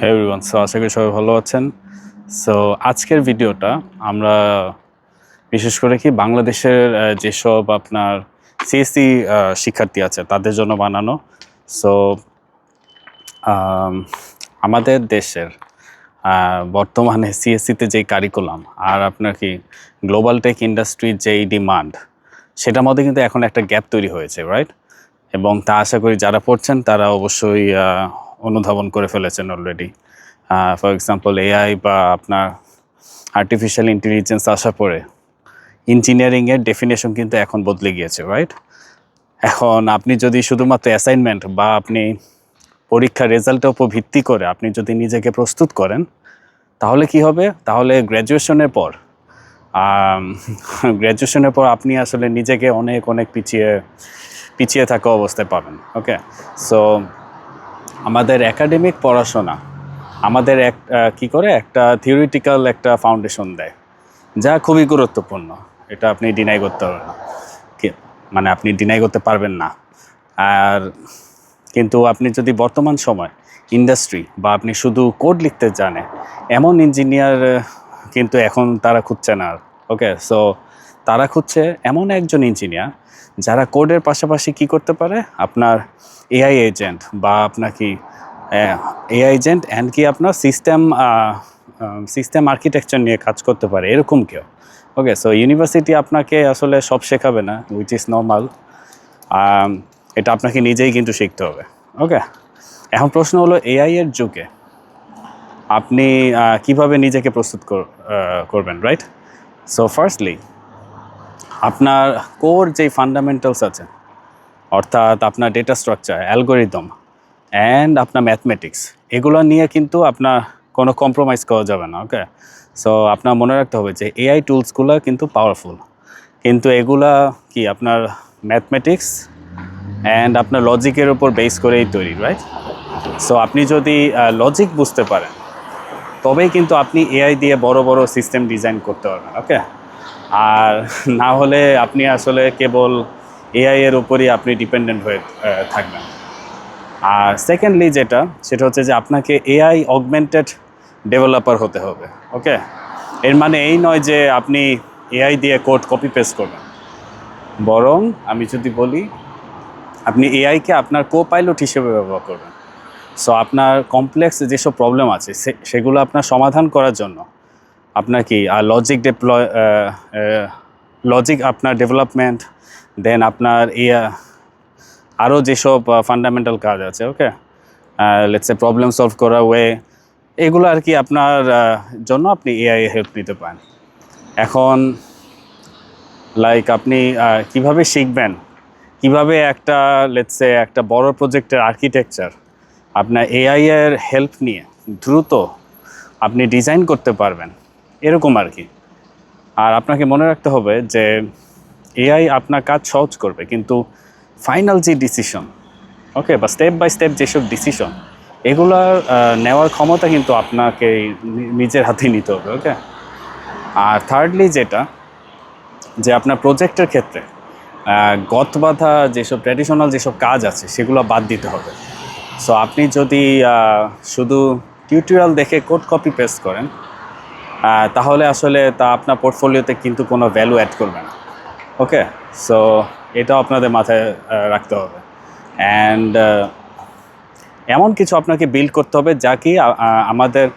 Everyone, so আশা করি সবাই ভালো আছেন। সো আজকের ভিডিওটা আমরা বিশেষ করে কি বাংলাদেশের যেসব আপনার সিএসসি শিক্ষার্থী আছে তাদের জন্য বানানো। সো আমাদের দেশের বর্তমানে সিএসসিতে যেই কারিকুলাম আর আপনার কি গ্লোবাল টেক ইন্ডাস্ট্রির যেই ডিমান্ড, সেটার মধ্যে কিন্তু এখন একটা গ্যাপ তৈরি হয়েছে, রাইট? এবং তা আশা করি যারা পড়ছেন তারা অবশ্যই অনুধাবন করে ফেলেছেন অলরেডি। ফর এক্সাম্পল এআই বা আপনার আর্টিফিশিয়াল ইন্টেলিজেন্স আসার পরে ইঞ্জিনিয়ারিংয়ের ডেফিনেশন কিন্তু এখন বদলে গিয়েছে, রাইট? এখন আপনি যদি শুধুমাত্র অ্যাসাইনমেন্ট বা আপনি পরীক্ষার রেজাল্টের উপর ভিত্তি করে আপনি যদি নিজেকে প্রস্তুত করেন, তাহলে কি হবে? তাহলে গ্র্যাজুয়েশনের পর আপনি আসলে নিজেকে অনেক অনেক পিছিয়ে থাকা অবস্থায় পাবেন। ওকে, সো আমাদের একাডেমিক পড়াশোনা আমাদের একটা থিওরিটিক্যাল একটা ফাউন্ডেশন দেয়, যা খুবই গুরুত্বপূর্ণ। এটা আপনি ডিনাই করতে পারবেন না, মানে আপনি ডিনাই করতে পারবেন না। আর কিন্তু আপনি যদি বর্তমান সময় ইন্ডাস্ট্রি বা আপনি শুধু কোড লিখতে জানেন এমন ইঞ্জিনিয়ার কিন্তু এখন তারা খুঁজছে না। ওকে, সো তারা খুঁজছে এমন একজন ইঞ্জিনিয়ার যারা কোডের পাশাপাশি কি করতে পারে, আপনার এআই এজেন্ট বা আপনার কি এআই এজেন্ট অ্যান্ড কি আপনার সিস্টেম আর্কিটেকচার নিয়ে কাজ করতে পারে, এরকম কেউ। ওকে, সো ইউনিভার্সিটি আপনাকে আসলে সব শেখাবে না, উইচ ইজ নর্মাল। এটা আপনাকে নিজেই কিন্তু শিখতে হবে। ওকে, এখন প্রশ্ন হলো এআই এর যুগে আপনি কিভাবে নিজেকে প্রস্তুত করবেন, রাইট? সো ফার্স্টলি আপনার কোর যেই ফান্ডামেন্টালস আছে, অর্থাৎ আপনার ডেটা স্ট্রাকচার, অ্যালগোরিদম অ্যান্ড আপনার ম্যাথমেটিক্স, এগুলো নিয়ে কিন্তু আপনার কোনো কম্প্রোমাইজ করা যাবে না। ওকে, সো আপনার মনে রাখতে হবে যে এআই টুলসগুলো কিন্তু পাওয়ারফুল, কিন্তু এগুলা কি আপনার ম্যাথমেটিক্স অ্যান্ড আপনার লজিকের উপর বেস করেই তৈরি, রাইট? সো আপনি যদি লজিক বুঝতে পারেন তবেই কিন্তু আপনি এআই দিয়ে বড় বড় সিস্টেম ডিজাইন করতে পারবেন। ওকে, আর না হলে আপনি আসলে কেবল এআই এর উপরই আপনি ডিপেন্ডেন্ট হয়ে থাকবেন। আর সেকেন্ডলি সেটা হচ্ছে যে আপনাকে এআই অগমেন্টেড ডেভেলপার হতে হবে। ওকে, এর মানে এই নয় যে আপনি এআই দিয়ে কোড কপি পেস্ট করবেন, বরং আমি যদি বলি আপনি এআইকে আপনার কো পাইলট হিসেবে ব্যবহার করবেন। সো আপনার কমপ্লেক্স যেসব প্রবলেম আছে সেগুলো আপনার সমাধান করার জন্য আপনার কি লজিক আপনার ডেভেলপমেন্ট, দেন আপনার আরও যেসব ফান্ডামেন্টাল কাজ আছে, ওকে, লেটস সে প্রবলেম সলভ করা ওয়ে, এগুলো আর কি আপনার জন্য আপনি এআই হেল্প নিতে পারেন। এখন লাইক আপনি কিভাবে শিখবেন, কিভাবে লেটস সে একটা বড় প্রজেক্টের আর্কিটেকচার আপনার এআই এর হেল্প নিয়ে দ্রুত আপনি ডিজাইন করতে পারবেন, এরকম আর কি। আর আপনাকে মনে রাখতে হবে যে এআই আপনার কাজ সহজ করবে, কিন্তু ফাইনাল যে ডিসিশন, ওকে, বা স্টেপ বাই স্টেপ যেসব ডিসিশন, এগুলার নেওয়ার ক্ষমতা কিন্তু আপনাকে নিজের হাতেই নিতে হবে। ওকে, আর থার্ডলি যে আপনার প্রজেক্টের ক্ষেত্রে গতবাধা যেসব ট্র্যাডিশনাল যেসব কাজ আছে সেগুলো বাদ দিতে হবে। সো আপনি যদি শুধু টিউটোরিয়াল দেখে কোড কপি পেস্ট করেন, তাহলে আসলে তা আপনার পোর্টফোলিওতে কিন্তু কোনো ভ্যালু অ্যাড করবে না। ওকে, সো এটাও আপনাদের মাথায় রাখতে হবে। অ্যান্ড এমন কিছু আপনাকে বিল্ড করতে হবে যা কি আমাদের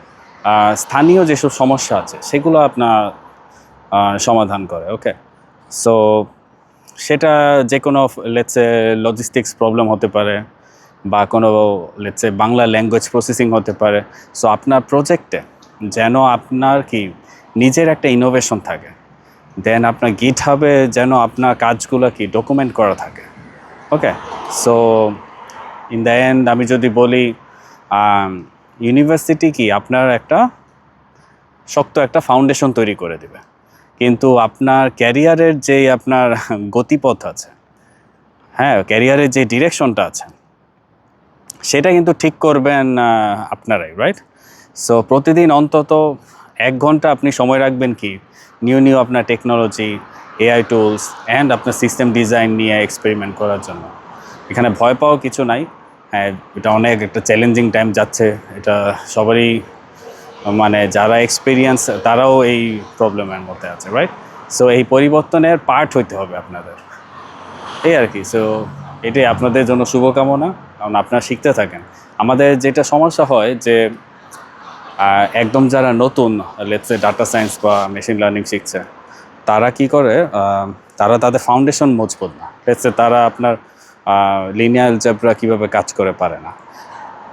স্থানীয় যেসব সমস্যা আছে সেগুলো আপনার সমাধান করে। ওকে, সো সেটা যে কোনো লেটসে লজিস্টিক্স প্রবলেম হতে পারে বা কোনো লেটসে বাংলা ল্যাঙ্গুয়েজ প্রসেসিং হতে পারে। সো আপনার প্রজেক্টে যেন আপনার কি নিজের একটা ইনোভেশন থাকে, দেন আপনার গিটহাবে যেন আপনার কাজগুলো কি ডকুমেন্ট করা থাকে। ওকে, সো ইন দ্য এন্ড আমি যদি বলি ইউনিভার্সিটি কি আপনার একটা শক্ত একটা ফাউন্ডেশন তৈরি করে দেবে, কিন্তু আপনার ক্যারিয়ারের যেই আপনার গতিপথ আছে, হ্যাঁ, ক্যারিয়ারের যে ডিরেকশনটা আছে সেটা কিন্তু ঠিক করবেন আপনারাই, রাইট? সো প্রতিদিন অন্তত 1 ঘন্টা আপনি সময় রাখবেন কি নিউ আপনার টেকনোলজি, এআই টুলস অ্যান্ড আপনার সিস্টেম ডিজাইন নিয়ে এক্সপেরিমেন্ট করার জন্য। এখানে ভয় পাওয়ার কিছু নাই। হ্যাঁ, এটা অনেক একটা চ্যালেঞ্জিং টাইম যাচ্ছে, এটা সবারই, মানে যারা এক্সপিরিয়েন্স তারাও এই প্রবলেমের মধ্যে আছে, রাইট? সো এই পরিবর্তনের পার্ট হইতে হবে আপনাদের, এই আর কি। সো এটাই আপনাদের জন্য শুভকামনা, কারণ আপনারা শিখতে থাকেন। আমাদের যেটা সমস্যা হয় যে একদম যারা নতুন, লেটস সে ডাটা সায়েন্স বা মেশিন লার্নিং শিখছে, তারা কি করে, তারা তাদের ফাউন্ডেশন মজবুত না। লেটস সে তারা আপনার লিনিয়ার অ্যালজেব্রা কীভাবে কাজ করে পারে না,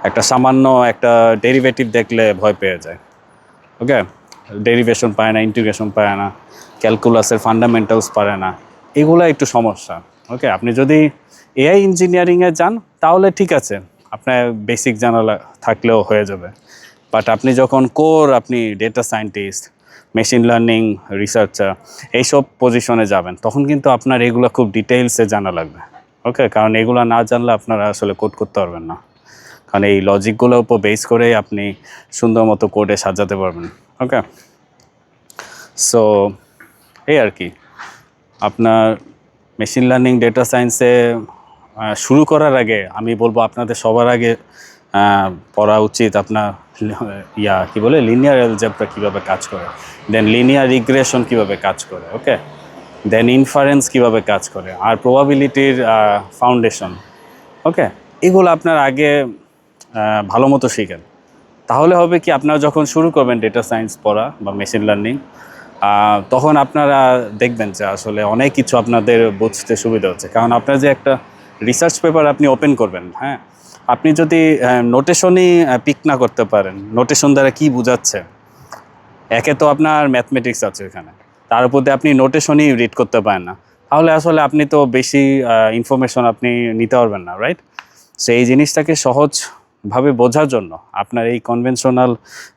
একটা সামান্য একটা ডেরিভেটিভ দেখলে ভয় পেয়ে যায়, ওকে? ডেরিভেশন পায় না, ইন্টিগ্রেশন পায় না, ক্যালকুলাসের ফান্ডামেন্টালস পারে না, এগুলো একটু সমস্যা, ওকে? আপনি যদি এআই ইঞ্জিনিয়ারিংয়ে যান তাহলে ঠিক আছে, আপনার বেসিক জানা থাকলেও হয়ে যাবে। বাট আপনি যখন আপনি data scientist, machine learning researcher এইসব পজিশনে যাবেন, তখন কিন্তু আপনার এগুলো খুব ডিটেইলসে জানা লাগবে, ওকে? কারণ এগুলো না জানলে আপনারা আসলে কোড করতে পারবেন না, কারণ এই লজিকগুলোর উপর বেস করেই আপনি সুন্দর মতো কোডে সাজাতে পারবেন, ওকে? সো এই আর কি, আপনার মেশিন লার্নিং ডেটা সায়েন্সে শুরু করার আগে আমি বলবো আপনাদের সবার আগে পড়া উচিত আপনার কী বলে, লিনিয়ার অ্যালজেব্রা কীভাবে কাজ করে, দেন লিনিয়ার রিগ্রেশন কীভাবে কাজ করে, ওকে? দেন ইনফারেন্স কীভাবে কাজ করে, আর প্রবাবিলিটির ফাউন্ডেশন, ওকে? এগুলো আপনার আগে ভালো মতো শিখেন। তাহলে হবে কি, আপনারা যখন শুরু করবেন ডেটা সায়েন্স পড়া বা মেশিন লার্নিং, তখন আপনারা দেখবেন যে আসলে অনেক কিছু আপনাদের বুঝতে সুবিধা হচ্ছে। কারণ আপনার যে একটা রিসার্চ পেপার আপনি ওপেন করবেন, হ্যাঁ, আপনি যদি নোটেশনই পিক না করতে পারেন, নোটেশন দ্বারা কী বোঝাচ্ছে, একে তো আপনার ম্যাথমেটিক্স আছে এখানে, তার উপর দিয়ে আপনি নোটেশনই রিড করতে পারেন না, তাহলে আসলে আপনি তো বেশি ইনফরমেশন আপনি নিতে পারবেন না, রাইট? সো এই জিনিসটাকে সহজভাবে বোঝার জন্য, আপনার এই কনভেনশনাল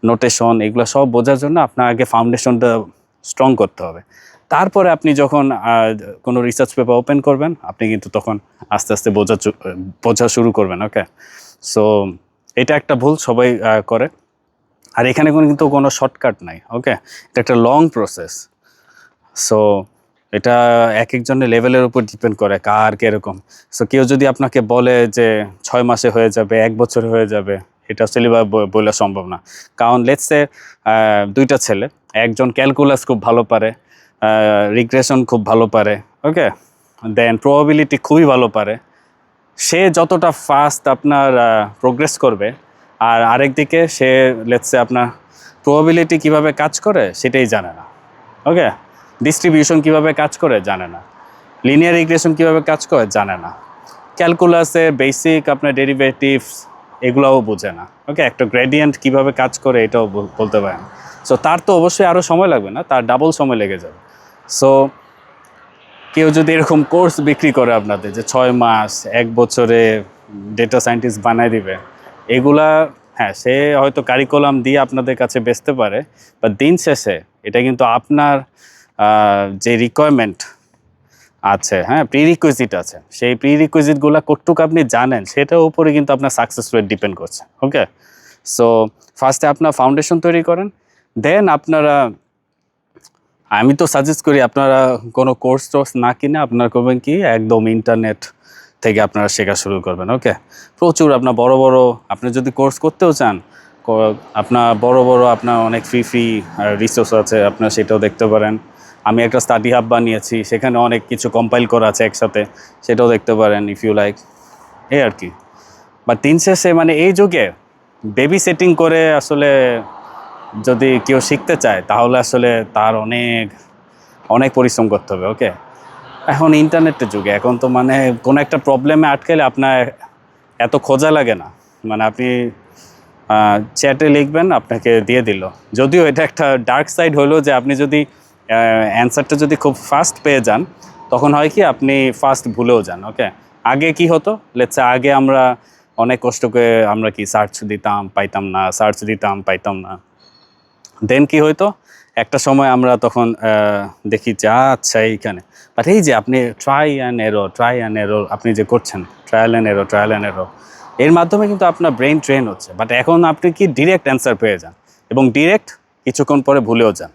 নোটেশন এগুলো সব বোঝার জন্য আপনার আগে ফাউন্ডেশনটা স্ট্রং করতে হবে। তারপরে আপনি যখন কোনো রিসার্চ পেপার ওপেন করবেন, আপনি কিন্তু তখন আস্তে আস্তে বোঝা শুরু করবেন, ওকে? সো এটা একটা ভুল সবাই করে। আর এখানে কিন্তু কোনো শর্টকাট নাই, ওকে? এটা একটা লং প্রসেস। সো এটা এক একজনের লেভেলের উপর ডিপেন্ড করে কার কীরকম। সো কেউ যদি আপনাকে বলে যে 6 মাসে হয়ে যাবে, 1 বছরে হয়ে যাবে, এটা আসলে বলা সম্ভব না। কারণ লেটস সে 2টা ছেলে, একজন ক্যালকুলাস খুব ভালো পারে, রিগ্রেশন খুব ভালো পারে, ওকে? দেন প্রবাবিলিটি খুবই ভালো পারে। সে যতটা ফাস্ট আপনার প্রোগ্রেস করবে, আর আরেকদিকে সে লেটস সে আপনার প্রবাবিলিটি কীভাবে কাজ করে সেটাই জানে না, ওকে? ডিস্ট্রিবিউশন কীভাবে কাজ করে জানে না, লিনিয়ার রিগ্রেশন কীভাবে কাজ করে জানে না, ক্যালকুলাসে বেসিক আপনার ডেরিভেটিভস এগুলোও বোঝে না, ওকে? একটা গ্রেডিয়েন্ট কীভাবে কাজ করে এটাও বলতে পারে না। সো তার তো অবশ্যই আরও সময় লাগবে না, তার ডাবল সময় লেগে যাবে। সো কেউ যদি এরকম কোর্স বিক্রি করে আপনাদের যে 6 মাস 1 বছরে ডেটা সায়েন্টিস্ট বানায় দিবে, এগুলা, হ্যাঁ, সে হয়তো কারিকুলাম দিয়ে আপনাদের কাছে বেচতে পারে, বা দিন শেষে এটা কিন্তু আপনার যে রিকোয়ারমেন্ট আছে, হ্যাঁ, প্রিরিকুইজিট আছে, সেই প্রিরিকুইজিটগুলো কতটুকু আপনি জানেন সেটার উপরে কিন্তু আপনার সাকসেস রেট ডিপেন্ড করছে, ওকে? সো ফার্স্টে আপনার ফাউন্ডেশন তৈরি করেন, দেন আপনারা, আমি তো সাজেস্ট করি আপনারা কোনো কোর্স না কিনে আপনারা করবেন কি, একদম ইন্টারনেট থেকে আপনারা শেখা শুরু করবেন, ওকে? প্রচুর আপনার বড় বড়, আপনি যদি কোর্স করতেও চান, আপনার বড় আপনার অনেক ফ্রি রিসোর্স আছে, আপনারা সেটাও দেখতে পারেন। আমি একটা স্টাডি হাব বানিয়েছি, সেখানে অনেক কিছু কম্পাইল করা আছে একসাথে, সেটাও দেখতে পারেন ইফ ইউ লাইক, এই আর কি। বা দিন শেষে মানে এই যুগে বেবি সেটিং করে আসলে যদি কেউ শিখতে চায়, তাহলে আসলে তার অনেক অনেক পরিশ্রম করতে হবে, ওকে? এখন ইন্টারনেটের যুগে, এখন তো মানে কোনো একটা প্রবলেমে আটকালে আপনার এত খোঁজা লাগে না, মানে আপনি চ্যাটে লিখবেন, আপনাকে দিয়ে দিল। যদিও এটা একটা ডার্ক সাইড হলো যে আপনি যদি অ্যান্সারটা যদি খুব ফাস্ট পেয়ে যান, তখন হয় কি আপনি ফাস্ট ভুলেও যান, ওকে? আগে কি হতো, লেটস সে আগে আমরা অনেক কষ্ট করে আমরা কি সার্চ দিতাম, পাইতাম না, সার্চ দিতাম, পাইতাম না। দেন কি হইতো, একটা সময় আমরা তখন দেখি যে আচ্ছা এইখানে, বাট এই যে আপনি ট্রাই অ্যান্ড এরর আপনি যে করছেন, ট্রায়াল অ্যান্ড এরর, এর মাধ্যমে কিন্তু আপনার ব্রেন ট্রেন হচ্ছে। বাট এখন আপনি কি ডিরেক্ট অ্যান্সার পেয়ে যান, এবং ডিরেক্ট কিছুক্ষণ পরে ভুলেও যান।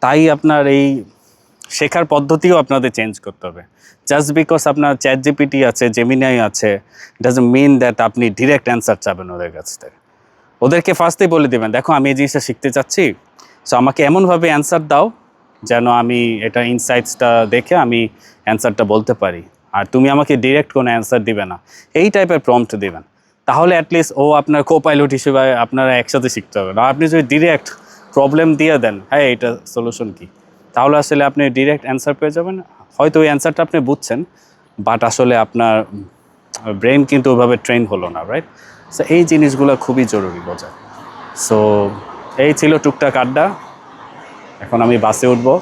তাই আপনার এই শেখার পদ্ধতিও আপনাদের চেঞ্জ করতে হবে। জাস্ট বিকজ আপনার চ্যাট জিপিটি আছে, জেমিনাই আছে, ডাজন্ট মিন দ্যাট আপনি ডিরেক্ট অ্যান্সার চাবেন ওদের কাছ থেকে। ওদেরকে ফার্স্টেই বলে দেবেন, দেখো আমি এই জিনিসটা শিখতে চাচ্ছি, সো আমাকে এমনভাবে অ্যান্সার দাও যেন আমি এটা ইনসাইটসটা দেখে আমি অ্যান্সারটা বলতে পারি। আর তুমি আমাকে ডিরেক্ট কোনো অ্যান্সার দিবে না, এই টাইপের প্রম্পট দেবেন। তাহলে অ্যাটলিস্ট ও আপনার কো-পাইলট হিসেবে আপনারা একসাথে শিখতে হবে। আর আপনি যদি ডিরেক্ট প্রবলেম দিয়ে দেন, হ্যাঁ এটা সলিউশন কী, তাহলে আসলে আপনি ডিরেক্ট অ্যান্সার পেয়ে যাবেন। হয়তো ওই অ্যান্সারটা আপনি বুঝছেন, বাট আসলে আপনার ব্রেন কিন্তু ওইভাবে ট্রেন হলো না, রাইট? সো এই জিনিসগুলো খুবই জরুরি বোঝা। সো এই ছিল টুকটাক আড্ডা। এখন আমি বাসে উঠবো,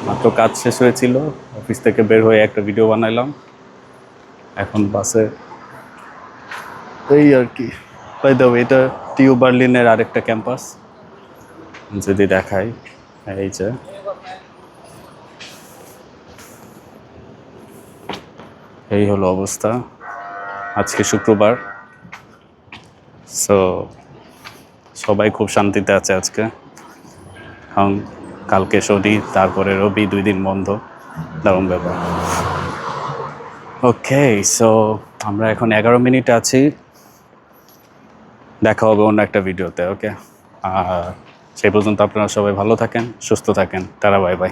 মাত্র কাজ শেষ হয়েছিল, অফিস থেকে বের হয়ে একটা ভিডিও বানাইলাম, এখন বাসে এই আর কি। বাই দ্য ওয়ে, এটা টিউ বার্লিনের আরেকটা ক্যাম্পাস, যদি দেখাই, এই যে এই হলো অবস্থা। আজকে শুক্রবার, সো সবাই খুব শান্তিতে আছে আজকে। কারণ কালকে শনি, তারপরে রবি, 2 দিন বন্ধ, দারুণ ব্যাপার। ওকে, সো আমরা এখন 11 মিনিট আছি, দেখা হবে অন্য একটা ভিডিওতে। ওকে, সেই পর্যন্ত আপনারা সবাই ভালো থাকেন, সুস্থ থাকেন, টাটা, বাই বাই।